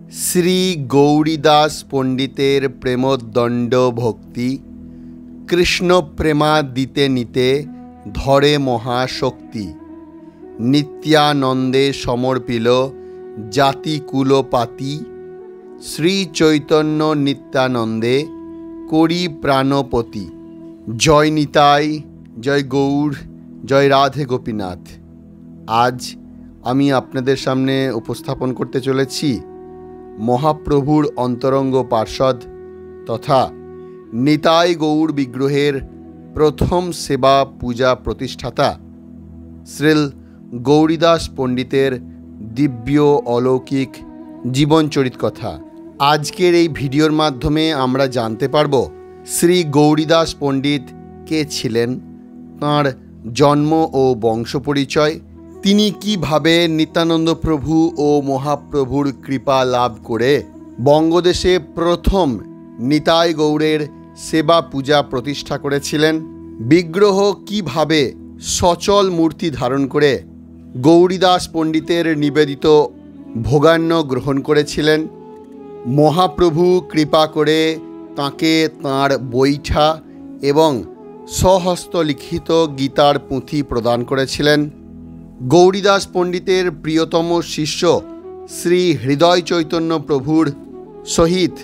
শ্রী গৌরীদাস পণ্ডিতের প্রেমোদ্দণ্ড ভক্তি কৃষ্ণ প্রেমা দিতে নিতে ধরে মহাশক্তি। নিত্যানন্দে সমর্পিল জাতিকুলপাতি, শ্রী চৈতন্য নিত্যানন্দে করি প্রাণপতি। জয় নিতাই, জয় গৌর, জয় রাধে গোপীনাথ। আজ আমি আপনাদের সামনে উপস্থাপন করতে চলেছি মহাপ্রভুর অন্তরঙ্গ পার্ষদ তথা নিতাই গৌর বিগ্রহের প্রথম সেবা পূজা প্রতিষ্ঠাতা শ্রীল গৌরীদাস পণ্ডিতের দিব্য অলৌকিক জীবনচরিত কথা। আজকের এই ভিডিওর মাধ্যমে আমরা জানতে পারব শ্রী গৌরীদাস পণ্ডিত কে ছিলেন, তাঁর জন্ম ও বংশ পরিচয়, তিনি কিভাবে নিত্যানন্দ প্রভু ও মহাপ্রভুর কৃপা লাভ করে বঙ্গদেশে প্রথম নিতাই গৌরের সেবা পূজা প্রতিষ্ঠা করেছিলেন, বিগ্রহ কিভাবে সচল মূর্তি ধারণ করে গৌরীদাস পণ্ডিতের নিবেদিত ভোগান্ন গ্রহণ করেছিলেন, মহাপ্রভু কৃপা করে তাঁকে তাঁর বৈঠা এবং স্বহস্ত লিখিত গীতার পুঁথি প্রদান করেছিলেন, গৌরীদাস পণ্ডিতের প্রিয়তম শিষ্য শ্রী হৃদয় চৈতন্য প্রভুর সহিত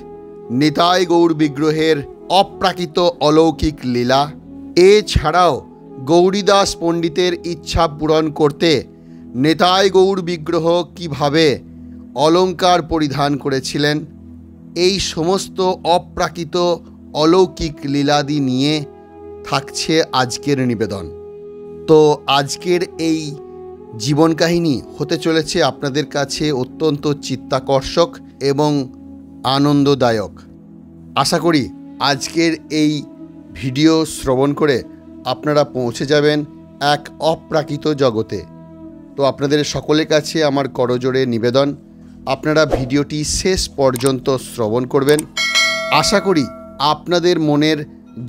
নিতাই গৌর বিগ্রহের অপ্রাকৃত অলৌকিক লীলা, এছাড়াও গৌরীদাস পণ্ডিতের ইচ্ছা পূরণ করতে নিতাই গৌর বিগ্রহ কিভাবে অলঙ্কার পরিধান করেছিলেন, এই সমস্ত অপ্রাকৃত অলৌকিক লীলাদি নিয়ে থাকছে আজকের নিবেদন। তো আজকের এই জীবন কাহিনী হতে চলেছে আপনাদের কাছে অত্যন্ত চিত্তাকর্ষক এবং আনন্দদায়ক। আশা করি আজকের এই ভিডিও শ্রবণ করে আপনারা পৌঁছে যাবেন এক অপ্রাকৃত জগতে। তো আপনাদের সকলের কাছে আমার করজোড়ে নিবেদন, আপনারা ভিডিওটি শেষ পর্যন্ত শ্রবণ করবেন। আশা করি আপনাদের মনের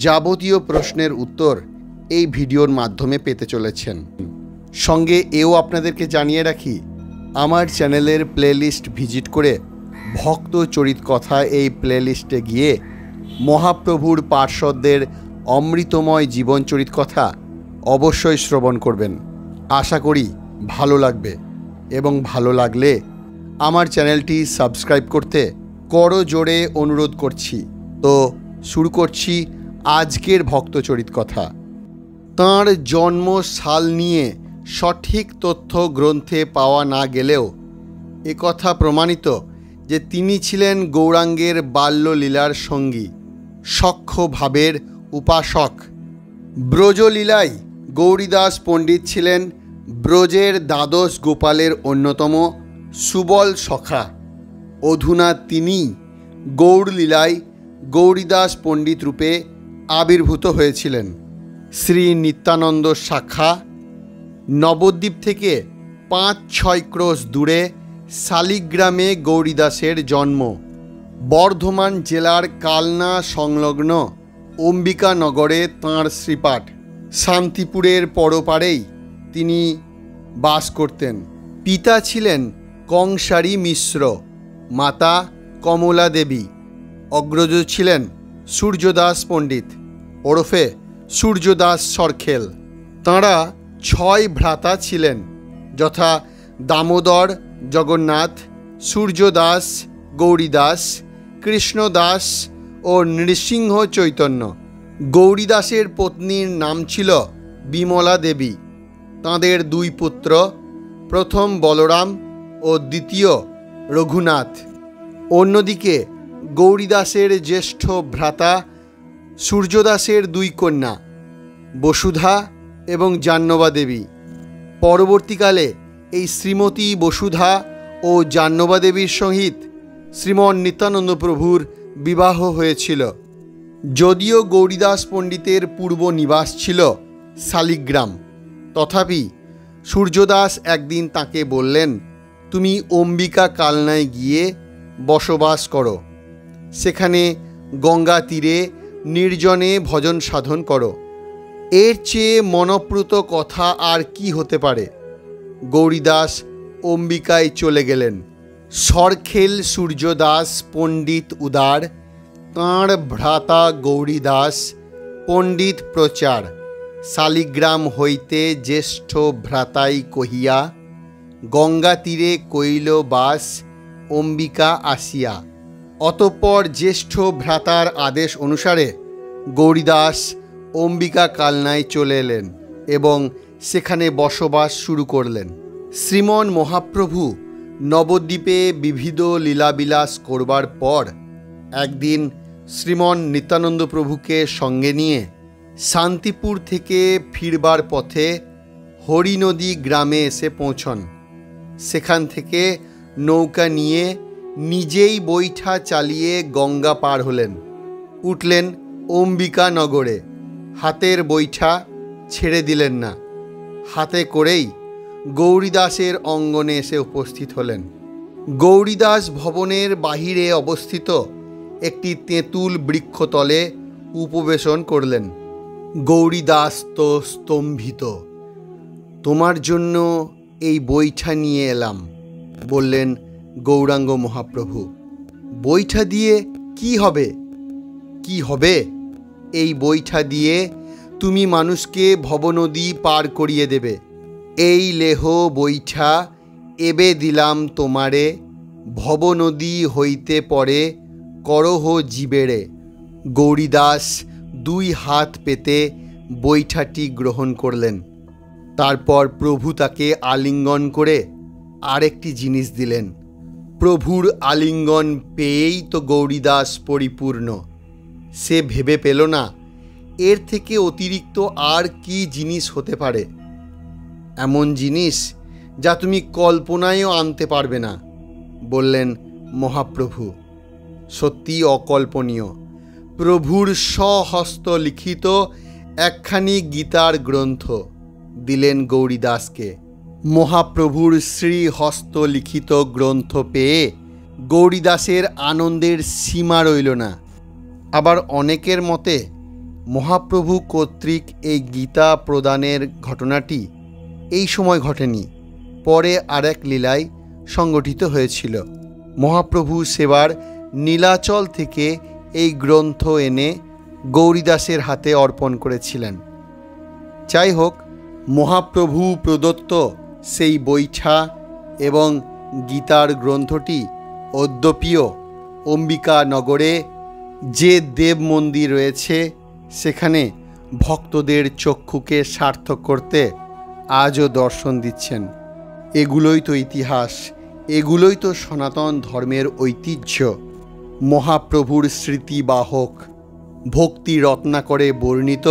যাবতীয় প্রশ্নের উত্তর এই ভিডিওর মাধ্যমে পেতে চলেছেন। সঙ্গে এও আপনাদেরকে জানিয়ে রাখি, আমার চ্যানেলের প্লেলিস্ট ভিজিট করে ভক্ত চরিত কথা এই প্লেলিস্টে গিয়ে মহাপ্রভুর পার্ষদদের অমৃতময় জীবনচরিত কথা অবশ্যই শ্রবণ করবেন। আশা করি ভালো লাগবে এবং ভালো লাগলে আমার চ্যানেলটি সাবস্ক্রাইব করতে করজোড়ে অনুরোধ করছি। তো শুরু করছি আজকের ভক্তচরিত কথা। তাঁর জন্ম সাল নিয়ে সঠিক তথ্য গ্রন্থে পাওয়া না গেলেও একথা প্রমাণিত যে তিনি ছিলেন গৌরাঙ্গের বাল্যলীলার সঙ্গী, সখ্য ভাবের উপাসক। ব্রজলীলায় গৌরীদাস পণ্ডিত ছিলেন ব্রজের দ্বাদশ গোপালের অন্যতম সুবল সখা। অধুনা তিনি গৌরলীলায় গৌরীদাস পণ্ডিত রূপে আবির্ভূত হয়েছিলেন। শ্রী নিত্যানন্দ শাখা নবদ্বীপ থেকে 5-6 ক্রোশ দূরে শালিগ্রামে গৌরীদাসের জন্ম। বর্ধমান জেলার কালনা সংলগ্ন অম্বিকানগরে তাঁর শ্রীপাঠ। শান্তিপুরের পরপারেই তিনি বাস করতেন। পিতা ছিলেন কংসারী মিশ্র, মাতা কমলা দেবী। অগ্রজ ছিলেন সূর্যদাস পণ্ডিত ওরফে সূর্যদাস সরখেল। তাঁরা 6 ভ্রাতা ছিলেন, যথা দামোদর, জগন্নাথ, সূর্যদাস, গৌরীদাস, কৃষ্ণদাস ও নৃসিংহ চৈতন্য। গৌরীদাসের পত্নীর নাম ছিল বিমলা দেবী। তাঁদের 2 পুত্র, প্রথম বলরাম ও দ্বিতীয় রঘুনাথ। অন্যদিকে গৌরীদাসের জ্যেষ্ঠ ভ্রাতা সূর্যদাসের 2 কন্যা, বসুধা এবং জাহ্নবা দেবী। পরবর্তীকালে এই শ্রীমতী বসুধা ও জাহ্নবা দেবীর সহিত শ্রীমন নিত্যানন্দ প্রভুর বিবাহ হয়েছিল। যদিও গৌরীদাস পণ্ডিতের পূর্ব নিবাস ছিল শালিগ্রাম, তথাপি সূর্যদাস একদিন তাকে বললেন, তুমি অম্বিকা কালনায় গিয়ে বসবাস করো, সেখানে গঙ্গা তীরে নির্জনে ভজন সাধন করো। এর চেয়ে মনপ্রুত কথা আর কি হতে পারে। গৌরীদাস অম্বিকায় চলে গেলেন। সরখেল সূর্যদাস পণ্ডিত উদার, তাঁর ভ্রাতা গৌরীদাস পণ্ডিত প্রচার। শালিগ্রাম হইতে জ্যেষ্ঠ ভ্রাতাই কহিয়া, গঙ্গা তীরে কইল বাস অম্বিকা আসিয়া। অতঃপর জ্যেষ্ঠ ভ্রাতার আদেশ অনুসারে গৌরীদাস অম্বিকা কালনায় চলে এলেন এবং সেখানে বসবাস শুরু করলেন। শ্রীমন মহাপ্রভু নবদ্বীপে বিবিধ লীলাবিলাস করবার পর একদিন শ্রীমন নিত্যানন্দ প্রভুকে সঙ্গে নিয়ে শান্তিপুর থেকে ফিরবার পথে হরিনদী গ্রামে এসে পৌঁছন। সেখান থেকে নৌকা নিয়ে নিজেই বৈঠা চালিয়ে গঙ্গা পার হলেন, উঠলেন অম্বিকা নগরে। হাতের বৈঠা ছেড়ে দিলেন না, হাতে করেই গৌরীদাসের অঙ্গনে এসে উপস্থিত হলেন। গৌরীদাস ভবনের বাহিরে অবস্থিত একটি তেঁতুল বৃক্ষতলে উপবেশন করলেন। গৌরীদাস তো স্তম্ভিত। তোমার জন্য এই বৈঠা নিয়ে এলাম, বললেন গৌরাঙ্গ মহাপ্রভু। বৈঠা দিয়ে কি হবে? কি হবে? এই বৈঠা দিয়ে তুমি মানুষকে ভবনদী পার করিয়ে দেবে। এই লেহ বৈঠা এবে দিলাম তোমারে, ভবনদী হইতে পরে করহ জীবেরে। গৌরীদাস দুই হাত পেতে বৈঠাটি গ্রহণ করলেন। তারপর প্রভু তাকে আলিঙ্গন করে আরেকটি জিনিস দিলেন। প্রভুর আলিঙ্গন পেয়েই তো গৌরীদাস পরিপূর্ণ। সে ভেবে পেল না এর থেকে অতিরিক্ত আর কি জিনিস হতে পারে। এমন জিনিস যা তুমি কল্পনায়ও আনতে পারবে না, বললেন মহাপ্রভু। সত্যি অকল্পনীয়। প্রভুর স্বহস্ত লিখিত একখানি গীতার গ্রন্থ দিলেন গৌরীদাসকে। মহাপ্রভুর শ্রীহস্ত লিখিত গ্রন্থ পেয়ে গৌরীদাসের আনন্দের সীমা রইল না। আবার অনেকের মতে মহাপ্রভু কর্তৃক এই গীতা প্রদানের ঘটনাটি এই সময় ঘটেনি, পরে আরেক লীলায় সংগঠিত হয়েছিল। মহাপ্রভু সেবার নীলাচল থেকে এই গ্রন্থ এনে গৌরীদাসের হাতে অর্পণ করেছিলেন। যাই হোক, মহাপ্রভু প্রদত্ত সেই বৈঠা এবং গীতার গ্রন্থটি অদ্যপিও অম্বিকা নগরে যে দেব মন্দির রয়েছে সেখানে ভক্তদের চক্ষুকে সার্থক করতে আজও দর্শন দিচ্ছেন। এগুলোই তো ইতিহাস, এগুলোই তো সনাতন ধর্মের ঐতিহ্য। মহাপ্রভুর স্মৃতিবাহক ভক্তি রত্নাকরে বর্ণিত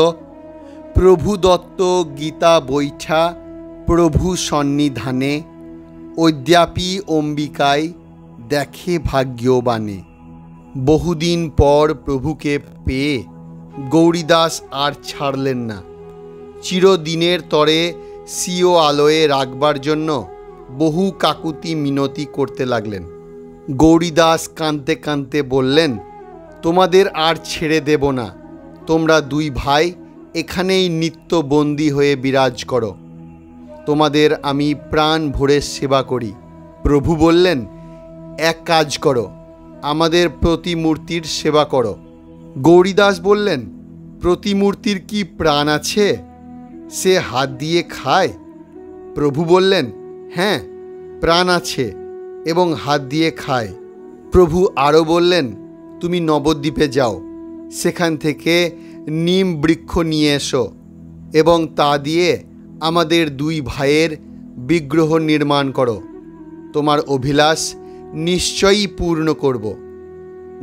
প্রভু দত্ত গীতা বৈঠা প্রভু সন্নিধানে অদ্যাপি অম্বিকায় দেখে ভাগ্যবানে। বহুদিন পর প্রভুকে পেয়ে গৌরীদাস আর ছাড়লেন না। চিরদিনের তরে সিও আলোয়ে রাখবার জন্য বহু কাকুতি মিনতি করতে লাগলেন। গৌরীদাস কাঁদতে কাঁদতে বললেন, তোমাদের আর ছেড়ে দেব না। তোমরা দুই ভাই এখানেই নিত্যবন্দী হয়ে বিরাজ করো। তোমাদের আমি প্রাণ ভরে সেবা করি। প্রভু বললেন, এক কাজ করো, আমাদের প্রতিমূর্তির সেবা করো। গৌরীদাস বললেন, প্রতিমূর্তির কি প্রাণ আছে? সে হাত দিয়ে খায়? প্রভু বললেন, হ্যাঁ, প্রাণ আছে এবং হাত দিয়ে খায়। প্রভু আরও বললেন, তুমি নবদ্বীপে যাও, সেখান থেকে নিম বৃক্ষ নিয়ে এসো এবং তা দিয়ে আমাদের দুই ভাইয়ের বিগ্রহ নির্মাণ করো। তোমার অভিলাষ নিশ্চয়ই পূর্ণ করব।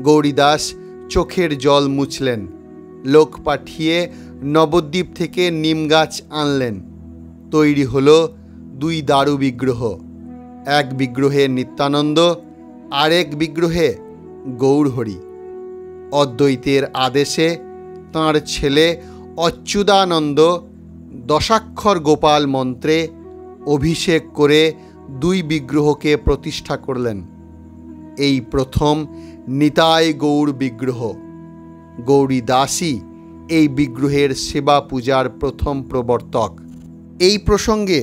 গৌরীদাস চোখের জল মুছলেন। লোক পাঠিয়ে নবদ্বীপ থেকে নিম গাছ আনলেন। তৈরি হলো দুই দারু বিগ্রহ। এক বিগ্রহে নিত্যানন্দ, আরেক বিগ্রহে গৌরহরি। অদ্বৈতের আদেশে তাঁর ছেলে অচ্যুতানন্দ দশাক্ষর গোপাল মন্ত্রে অভিষেক করে দুই বিগ্রহকে প্রতিষ্ঠা করলেন। এই প্রথম নিতাই গৌর বিগ্রহ। গৌরীদাসই এই বিগ্রহের সেবা পূজার প্রথম প্রবর্তক। এই প্রসঙ্গে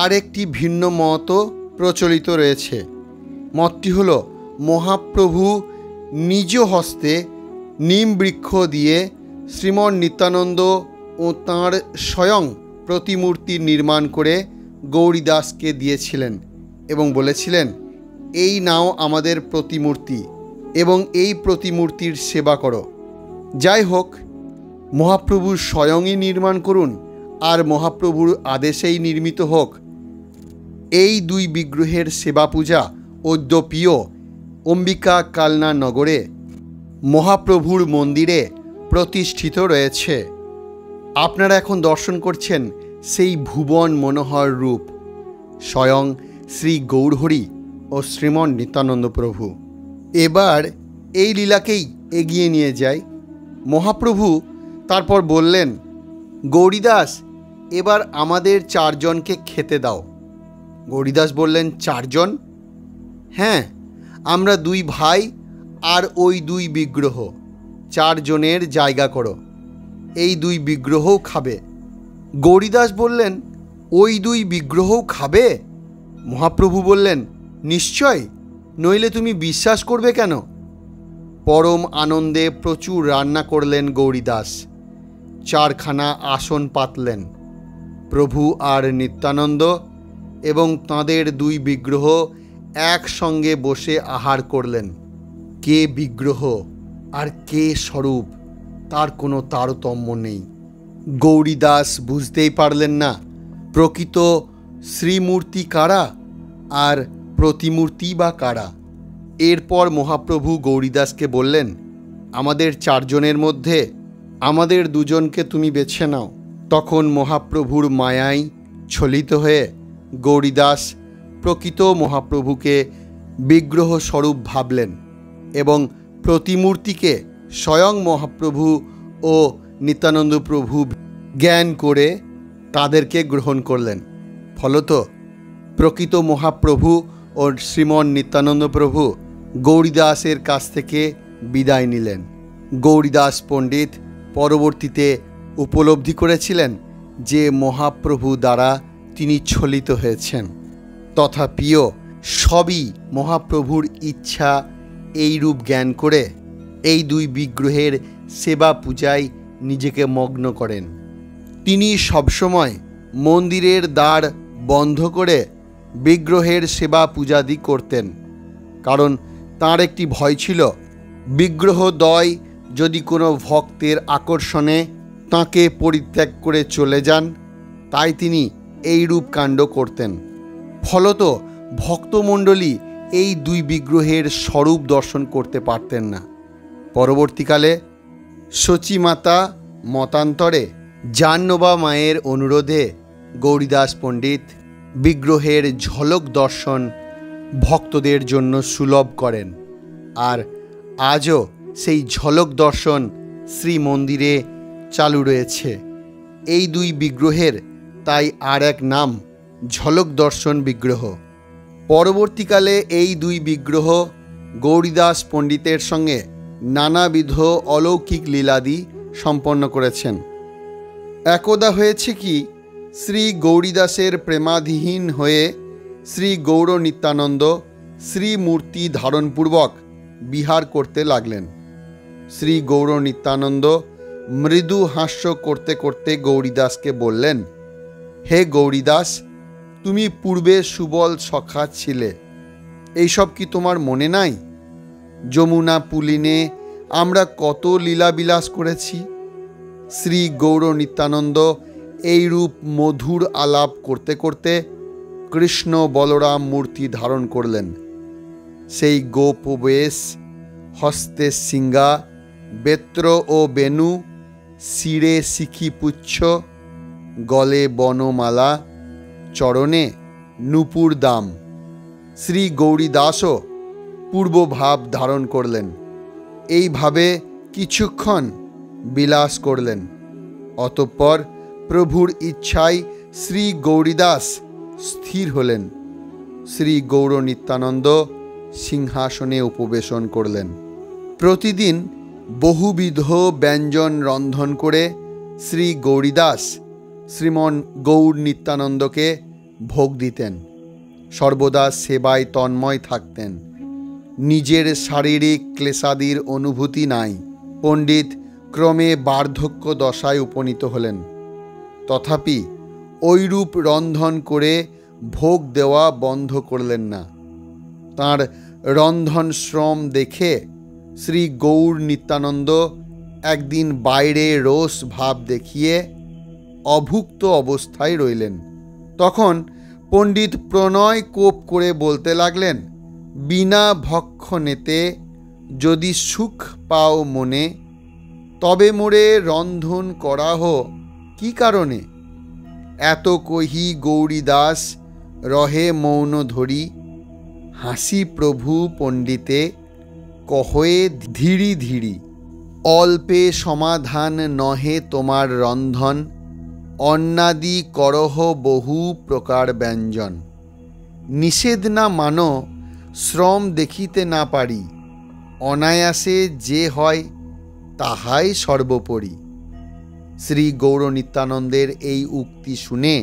আর একটি ভিন্ন মতও প্রচলিত রয়েছে। মতটি হল মহাপ্রভু নিজ হস্তে নিম বৃক্ষ দিয়ে শ্রীমন নিত্যানন্দ ও তাঁর স্বয়ং প্রতিমূর্তি নির্মাণ করে গৌরীদাসকে দিয়েছিলেন এবং বলেছিলেন, এই নাও আমাদের প্রতিমূর্তি এবং এই প্রতিমূর্তির সেবা করো। যাই হোক, মহাপ্রভু স্বয়ংই নির্মাণ করুন আর মহাপ্রভুর আদেশেই নির্মিত হোক, এই দুই বিগ্রহের সেবা পূজা অদ্যপিও অম্বিকা কালনা নগরে মহাপ্রভুর মন্দিরে প্রতিষ্ঠিত রয়েছে। আপনারা এখন দর্শন করছেন সেই ভুবন মনোহর রূপ স্বয়ং শ্রী গৌরহরি ও শ্রীমন নিত্যানন্দ প্রভু। এবার এই লীলাকেই এগিয়ে নিয়ে যাই। মহাপ্রভু তারপর বললেন, গৌরীদাস, এবার আমাদের চারজনকে খেতে দাও। গৌরীদাস বললেন, চারজন? হ্যাঁ, আমরা দুই ভাই আর ওই দুই বিগ্রহ, চারজনের জায়গা করো, এই দুই বিগ্রহও খাবে। গৌরীদাস বললেন, ওই দুই বিগ্রহও খাবে? মহাপ্রভু বললেন, নিশ্চয়, নইলে তুমি বিশ্বাস করবে কেন? পরম আনন্দে প্রচুর রান্না করলেন গৌরীদাস, চারখানা আসন পাতলেন। প্রভু আর নিত্যানন্দ এবং তাঁদের দুই বিগ্রহ একসঙ্গে বসে আহার করলেন। কে বিগ্রহ আর কে স্বরূপ তার কোনো তারতম্য নেই। গৌরীদাস বুঝতেই পারলেন না প্রকৃত শ্রীমূর্তি কারা আর প্রতিমূর্তি বা কারা। এরপর মহাপ্রভু গৌরীদাসকে বললেন, আমাদের চারজনের মধ্যে আমাদের দুজনকে তুমি বেছে নাও। তখন মহাপ্রভুর মায়ায় ছলিত হয়ে গৌরীদাস প্রকৃত মহাপ্রভুকে বিগ্রহ স্বরূপ ভাবলেন এবং প্রতিমূর্তিকে স্বয়ং মহাপ্রভু ও নিত্যানন্দ প্রভু জ্ঞান করে তাদেরকে গ্রহণ করলেন। ফলত প্রকৃত মহাপ্রভু ও শ্রীমন নিত্যানন্দ প্রভু গৌরীদাসের কাছ থেকে বিদায় নিলেন। গৌরীদাস পণ্ডিত পরবর্তীতে উপলব্ধি করেছিলেন যে মহাপ্রভু দ্বারা তিনি ছলিত হয়েছেন। তথাপিও সবই মহাপ্রভুর ইচ্ছা। এই রূপ জ্ঞান করে এই দুই বিগ্রহের সেবা পূজায় নিজেকে মগ্ন করেন। তিনি সবসময় মন্দিরের দ্বার বন্ধ করে বিগ্রহের সেবা পূজাদি করতেন, কারণ তাঁর একটি ভয় ছিল, বিগ্রহদ্বয় যদি কোনো ভক্তের আকর্ষণে তাঁকে পরিত্যাগ করে চলে যান, তাই তিনি এই রূপ কাণ্ড করতেন। ফলত ভক্তমণ্ডলী এই দুই বিগ্রহের স্বরূপ দর্শন করতে পারতেন না। পরবর্তীকালে সচিমাতা মতান্তরে জাহ্নবা মায়ের অনুরোধে গৌরীদাস পণ্ডিত বিগ্রহের ঝলক দর্শন ভক্তদের জন্য সুলভ করেন। আর আজও সেই ঝলক দর্শন শ্রীমন্দিরে চালু রয়েছে। এই দুই বিগ্রহের তাই আর এক নাম ঝলক দর্শন বিগ্রহ। পরবর্তীকালে এই দুই বিগ্রহ গৌরীদাস পণ্ডিতের সঙ্গে নানাবিধ অলৌকিক লীলাদি সম্পন্ন করেছেন। একদা হয়েছে কি, শ্রী গৌরীদাসের প্রেমাধীন হয়ে শ্রী গৌর নিত্যানন্দ শ্রীমূর্তি ধারণপূর্বক বিহার করতে লাগলেন। শ্রী গৌর নিত্যানন্দ মৃদু হাস্য করতে করতে গৌরীদাসকে বললেন, হে গৌরীদাস, তুমি পূর্বে সুবল সখা ছিলে, এইসব কি তোমার মনে নাই? যমুনা পুলিনে আমরা কত লীলাবিলাস করেছি। শ্রী গৌর নিত্যানন্দ এইরূপ মধুর আলাপ করতে করতে কৃষ্ণ বলরাম মূর্তি ধারণ করলেন। সেই গোপবেশ, হস্তে সিঙ্গা, বেত্র ও বেনু, শিরে শিখিপুচ্ছ, গলে বনমালা, চরণে নূপুর দাম। শ্রী গৌরীদাসও পূর্বভাব ধারণ করলেন। এইভাবে কিছুক্ষণ বিলাস করলেন। অতঃপর প্রভুর ইচ্ছায় শ্রী গৌরীদাস স্থির হলেন। শ্রী গৌর নিত্যানন্দ সিংহাসনে উপবেশন করলেন। প্রতিদিন বহুবিধ ব্যঞ্জন রন্ধন করে শ্রী গৌরীদাস শ্রীমন গৌর নিত্যানন্দকে ভোগ দিতেন। সর্বদা সেবায় তন্ময় থাকতেন। নিজের শারীরিক ক্লেশাদির অনুভূতি নাই। পণ্ডিত ক্রমে বার্ধক্য দশায় উপনীত হলেন। তথাপি ঐরূপ রন্ধন করে ভোগ দেওয়া বন্ধ করলেন না। তাঁর রন্ধন শ্রম দেখে শ্রী গৌর নিত্যানন্দ একদিন বাইরে রোষ ভাব দেখিয়ে অভুক্ত অবস্থায় রইলেন। তখন পণ্ডিত প্রণয় কোপ করে বলতে লাগলেন, বিনা ভক্ষণেতে যদি সুখ পাও মনে, তবে মোরে রন্ধন করাহ কি কারণে? এত কহি গৌরীদাস রহে মৌন ধরি, হাসি প্রভু পণ্ডিতে কহয়ে ধীরি ধীরি। অল্পে সমাধান নহে তোমার রন্ধন, অন্নাদি করহ বহু প্রকার ব্যঞ্জন। নিষেধ না মানো শ্রম দেখিতে না পারি, অনায়াসে যে হয় তাহাই সর্বোপরি। শ্রী গৌর নিত্যানন্দের এই উক্তি শুনে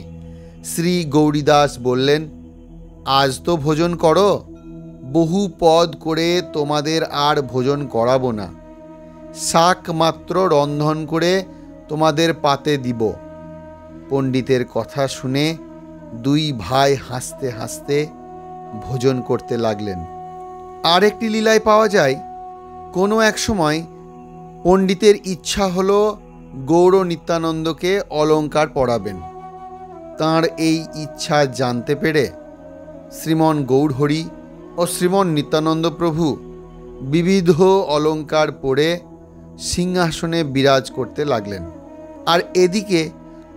শ্রী গৌরীদাস বললেন, আজ তো ভোজন করো, বহু পদ করে তোমাদের আর ভোজন করাবো না। শাক মাত্র রন্ধন করে তোমাদের পাতে দিব। পণ্ডিতের কথা শুনে দুই ভাই হাসতে হাসতে ভোজন করতে লাগলেন। আর একটি লীলায় পাওয়া যায়, কোনো এক সময় পণ্ডিতের ইচ্ছা হলো গৌর নিত্যানন্দকে অলঙ্কার পরাবেন। তাঁর এই ইচ্ছা জানতে পেরে শ্রীমন গৌরহরি ও শ্রীমন নিত্যানন্দ প্রভু বিবিধ অলঙ্কার পরে সিংহাসনে বিরাজ করতে লাগলেন। আর এদিকে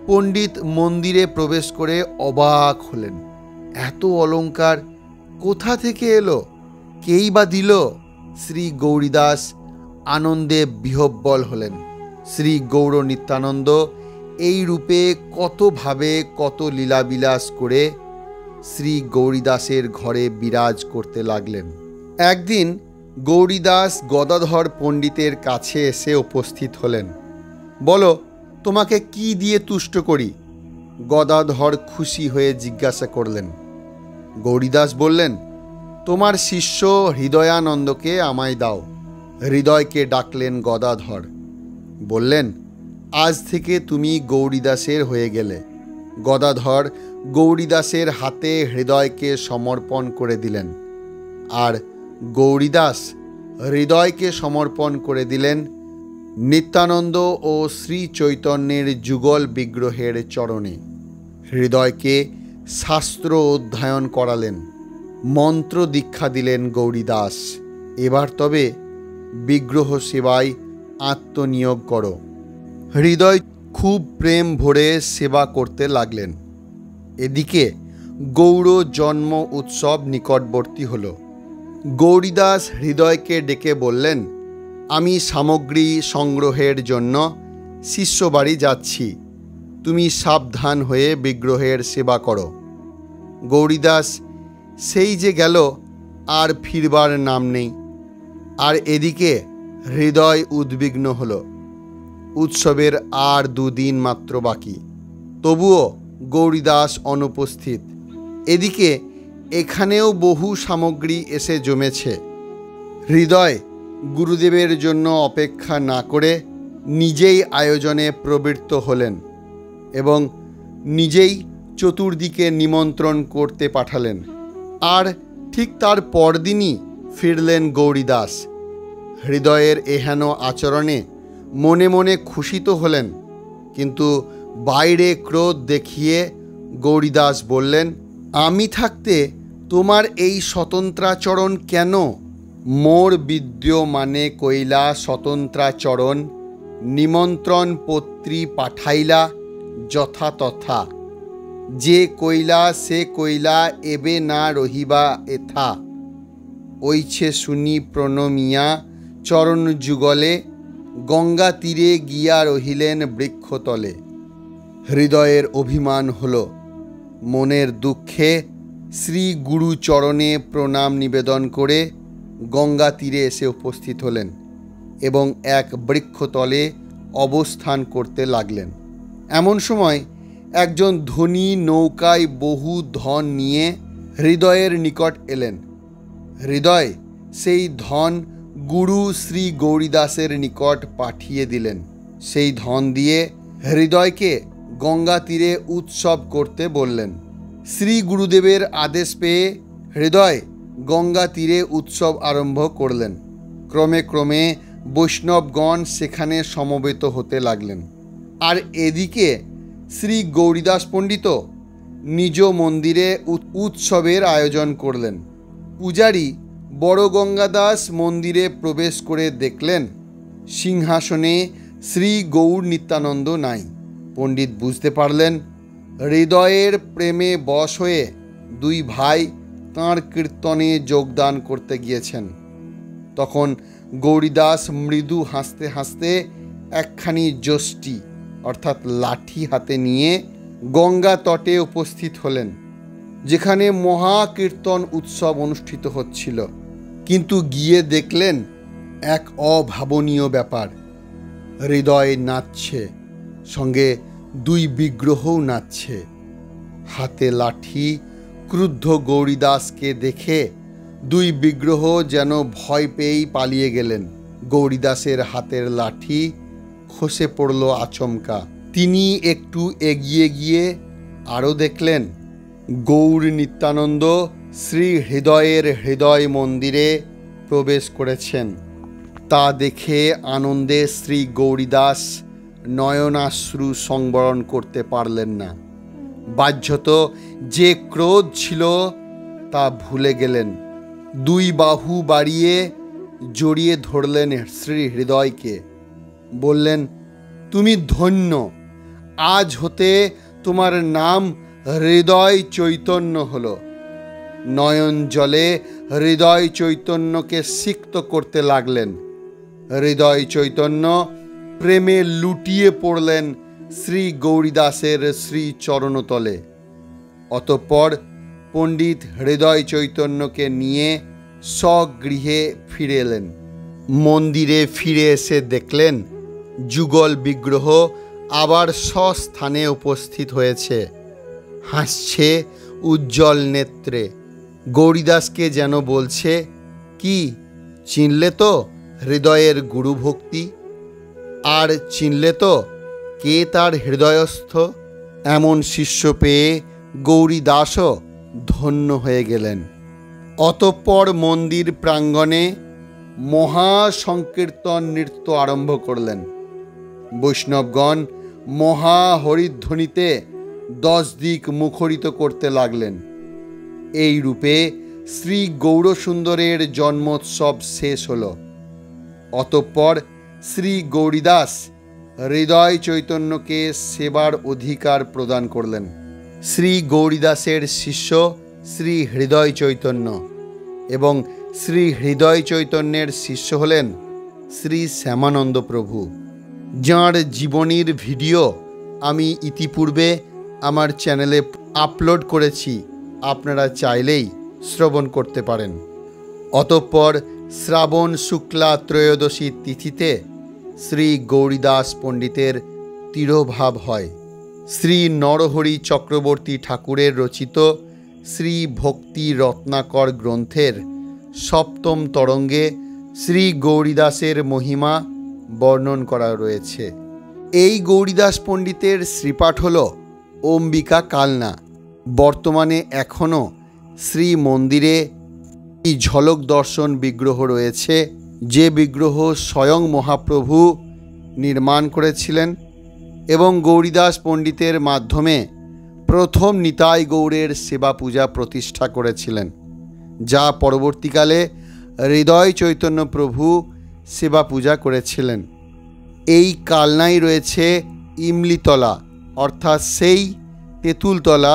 পণ্ডিত মন্দিরে প্রবেশ করে অবাক হলেন। এত অলঙ্কার কোথা থেকে এলো, কেই বা দিল? শ্রী গৌরীদাস আনন্দে বিহ্বল হলেন। শ্রী গৌর নিত্যানন্দ এই রূপে কতভাবে কত লীলাবিলাস করে শ্রী গৌরীদাসের ঘরে বিরাজ করতে লাগলেন। একদিন গৌরীদাস গদাধর পণ্ডিতের কাছে এসে উপস্থিত হলেন। বলো, তোমাকে কি দিয়ে তুষ্ট করি? গদাধর খুশি হয়ে জিজ্ঞাসা করলেন। গৌরীদাস বললেন, তোমার শিষ্য হৃদয়ানন্দকে আমায় দাও। হৃদয়কে ডাকলেন গদাধর। বললেন, আজ থেকে তুমি গৌরীদাসের হয়ে গেলে। গদাধর গৌরীদাসের হাতে হৃদয়কে সমর্পণ করে দিলেন, আর গৌরীদাস হৃদয়কে সমর্পণ করে দিলেন নিত্যানন্দ ও শ্রী চৈতন্যের যুগল বিগ্রহের চরণে। হৃদয়কে শাস্ত্র অধ্যয়ন করালেন, মন্ত্র দীক্ষা দিলেন গৌরীদাস। এবার তবে বিগ্রহ সেবায় আত্মনিয়োগ করো। হৃদয় খুব প্রেম ভরে সেবা করতে লাগলেন। এদিকে গৌর জন্ম উৎসব নিকটবর্তী হল। গৌরীদাস হৃদয়কে ডেকে বললেন, আমি সামগ্রী সংগ্রহের জন্য শিষ্য বাড়ি যাচ্ছি, তুমি সাবধান হয়ে বিগ্রহের সেবা করো। গৌরীদাস সেই যে গেল, আর ফিরবার নাম নেই। আর এদিকে হৃদয় উদ্বিগ্ন হল। উৎসবের আর 2 দিন মাত্র বাকি, তবুও গৌরীদাস অনুপস্থিত। এদিকে এখানেও বহু সামগ্রী এসে জমেছে। হৃদয় গুরুদেবের জন্য অপেক্ষা না করে নিজেই আয়োজনে প্রবৃত্ত হলেন এবং নিজেই চতুর্দিকে নিমন্ত্রণ করতে পাঠালেন। আর ঠিক তার পরদিনই ফিরলেন গৌরীদাস। হৃদয়ের এহেন আচরণে মনে মনে খুশি তো হলেন, কিন্তু বাইরে ক্রোধ দেখিয়ে গৌরীদাস বললেন, আমি থাকতে তোমার এই স্বতন্ত্রাচরণ কেন? মোর বিদ্যমানে কইলা স্বতন্ত্রাচরণ, নিমন্ত্রণ পত্রী পাঠাইলা যথাতথা। যে কইলা সে কইলা এবে না রহিবা এথা। ওইছে শুনি প্রণমিয়া চরণ যুগলে, গঙ্গা তীরে গিয়া রহিলেন বৃক্ষতলে। হৃদয়ের অভিমান হল। মনের দুঃখে শ্রী গুরু চরণে প্রণাম নিবেদন করে গঙ্গা তীরে এসে উপস্থিত হলেন এবং এক বৃক্ষতলে অবস্থান করতে লাগলেন। এমন সময় একজন ধনী নৌকায় বহু ধন নিয়ে হৃদয়ের নিকট এলেন। হৃদয় সেই ধন গুরু শ্রী গৌরীদাসের নিকট পাঠিয়ে দিলেন। সেই ধন দিয়ে হৃদয়কে গঙ্গা তীরে উৎসব করতে বললেন। শ্রী গুরুদেবের আদেশ পেয়ে হৃদয় গঙ্গা তীরে উৎসব আরম্ভ করলেন। ক্রমে ক্রমে বৈষ্ণবগণ সেখানে সমবেত হতে লাগলেন। আর এদিকে শ্রী গৌরীদাস পণ্ডিত নিজ মন্দিরে উৎসবের আয়োজন করলেন। পূজারী বড় গঙ্গাদাস মন্দিরে প্রবেশ করে দেখলেন সিংহাসনে শ্রী গৌর নিত্যানন্দ নাই। পণ্ডিত বুঝতে পারলেন হৃদয়ের প্রেমে বশ হয়ে দুই ভাই তাঁর কীর্তনে যোগদান করতে গিয়েছেন। তখন গৌরীদাস মৃদু হাসতে হাসতে একখানি যষ্টি অর্থাৎ লাঠি হাতে নিয়ে গঙ্গা তটে উপস্থিত হলেন, যেখানে মহাকীর্তন উৎসব অনুষ্ঠিত হচ্ছিল। কিন্তু গিয়ে দেখলেন এক অভাবনীয় ব্যাপার। হৃদয় নাচছে, সঙ্গে দুই বিগ্রহও নাচছে। হাতে লাঠি ক্রুদ্ধ গৌরীদাসকে দেখে দুই বিগ্রহ যেন ভয় পেয়েই পালিয়ে গেলেন। গৌরীদাসের হাতের লাঠি খসে পড়ল আচমকা। তিনি একটু এগিয়ে গিয়ে আরও দেখলেন গৌর নিত্যানন্দ শ্রী হৃদয়ের হৃদয় মন্দিরে প্রবেশ করেছেন। তা দেখে আনন্দে শ্রী গৌরীদাস নয়নাশ্রু সংবরণ করতে পারলেন না। বাহ্যত যে ক্রোধ ছিল তা ভুলে গেলেন। দুই বাহু বাড়িয়ে জড়িয়ে ধরলেন শ্রী হৃদয়কে। বললেন, তুমি ধন্য, আজ হতে তোমার নাম হৃদয় চৈতন্য হলো। নয়ন জলে হৃদয় চৈতন্যকে সিক্ত করতে লাগলেন। হৃদয় চৈতন্য প্রেমে লুটিয়ে পড়লেন শ্রী গৌরীদাসের শ্রী চরণতলে। অতঃপর পণ্ডিত হৃদয় চৈতন্যকে নিয়ে স্বগৃহে ফিরে এলেন। মন্দিরে ফিরে এসে দেখলেন যুগল বিগ্রহ আবার স্বস্থানে উপস্থিত হয়েছে, হাসছে উজ্জ্বল নেত্রে। গৌরীদাসকে যেন বলছে, কি চিনলে তো হৃদয়ের গুরুভক্তি? আর চিনলে তো কে তার হৃদয়স্থ? এমন শিষ্য পেয়ে গৌরীদাসও ধন্য হয়ে গেলেন। অতঃপর মন্দির প্রাঙ্গণে মহাসংকীর্তন নৃত্য আরম্ভ করলেন। বৈষ্ণবগণ মহা হরিধ্বনিতে 10 দিক মুখরিত করতে লাগলেন। এই রূপে শ্রী গৌরসুন্দরের জন্মোৎসব শেষ হল। অতঃপর শ্রী গৌরীদাস হৃদয় চৈতন্যকে সেবার অধিকার প্রদান করলেন। শ্রী গৌরীদাসের শিষ্য শ্রী হৃদয় চৈতন্য এবং শ্রী হৃদয় চৈতন্যের শিষ্য হলেন শ্রী শ্যামানন্দ প্রভু, যাঁর জীবনীর ভিডিও আমি ইতিপূর্বে আমার চ্যানেলে আপলোড করেছি। আপনারা চাইলেই শ্রবণ করতে পারেন। অতঃপর শ্রাবণ শুক্লা ত্রয়োদশী তিথিতে শ্রী গৌরীদাস পণ্ডিতের তিরোভাব হয়। শ্রী নরহরি চক্রবর্তী ঠাকুরের রচিত শ্রী ভক্তি রত্নাকর গ্রন্থের 7ম তরঙ্গে শ্রী গৌরীদাসের মহিমা বর্ণন করা রয়েছে। এই গৌরীদাস পণ্ডিতের শ্রীপাঠ হল অম্বিকা কালনা। বর্তমানে এখনও শ্রী মন্দিরে এই ঝলক দর্শন বিগ্রহ রয়েছে, যে বিগ্রহ স্বয়ং মহাপ্রভু নির্মাণ করেছিলেন এবং গৌরীদাস পণ্ডিতের মাধ্যমে প্রথম নিতাই গৌড়ের সেবা পূজা প্রতিষ্ঠা করেছিলেন, যা পরবর্তীকালে হৃদয় চৈতন্য প্রভু সেবা পূজা করেছিলেন। এই কালনায় রয়েছে ইমলিতলা, অর্থাৎ সেই তেঁতুলতলা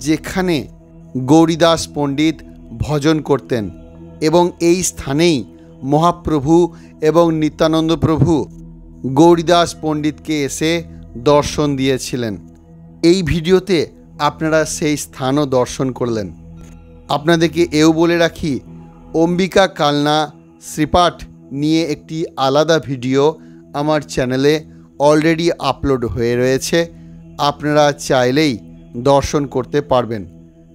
যেখানে গৌরীদাস পণ্ডিত ভজন করতেন, এবং এই স্থানেই মহাপ্রভু এবং নিত্যানন্দ প্রভু গৌরীদাস পণ্ডিতকে এসে দর্শন দিয়েছিলেন। এই ভিডিওতে আপনারা সেই স্থানও দর্শন করলেন। আপনাদেরকে এও বলে রাখি, অম্বিকা কালনা শ্রীপাঠ নিয়ে একটি আলাদা ভিডিও আমার চ্যানেলে অলরেডি আপলোড হয়ে রয়েছে। আপনারা চাইলেই দর্শন করতে পারবেন।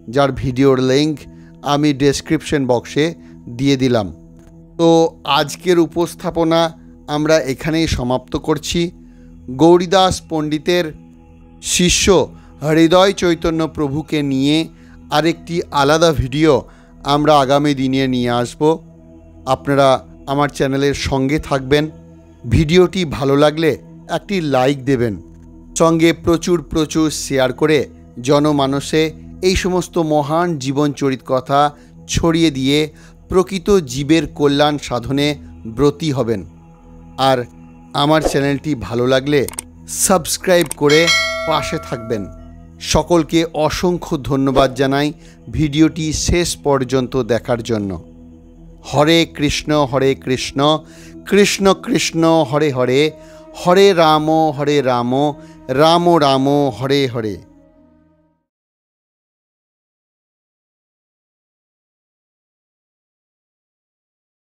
যার ভিডিওর লিঙ্ক আমি ডেসক্রিপশন বক্সে দিয়ে দিলাম। তো আজকের উপস্থাপনা আমরা এখানেই সমাপ্ত করছি। গৌরীদাস পণ্ডিতের শিষ্য হৃদয় চৈতন্য প্রভুকে নিয়ে আরেকটি আলাদা ভিডিও আমরা আগামী দিনে নিয়ে আসব। আপনারা আমার চ্যানেলের সঙ্গে থাকবেন। ভিডিওটি ভালো লাগলে একটি লাইক দেবেন, সঙ্গে প্রচুর প্রচুর শেয়ার করে জনমানসে এই সমস্ত মহান জীবনচরিত কথা ছড়িয়ে দিয়ে প্রকৃত জীবের কল্যাণ সাধনে ব্রতী হবেন। আর আমার চ্যানেলটি ভালো লাগলে সাবস্ক্রাইব করে পাশে থাকবেন। সকলকে অসংখ্য ধন্যবাদ জানাই ভিডিওটি শেষ পর্যন্ত দেখার জন্য। হরে কৃষ্ণ কৃষ্ণ কৃষ্ণ হরে হরে, হরে রাম রাম রাম হরে হরে।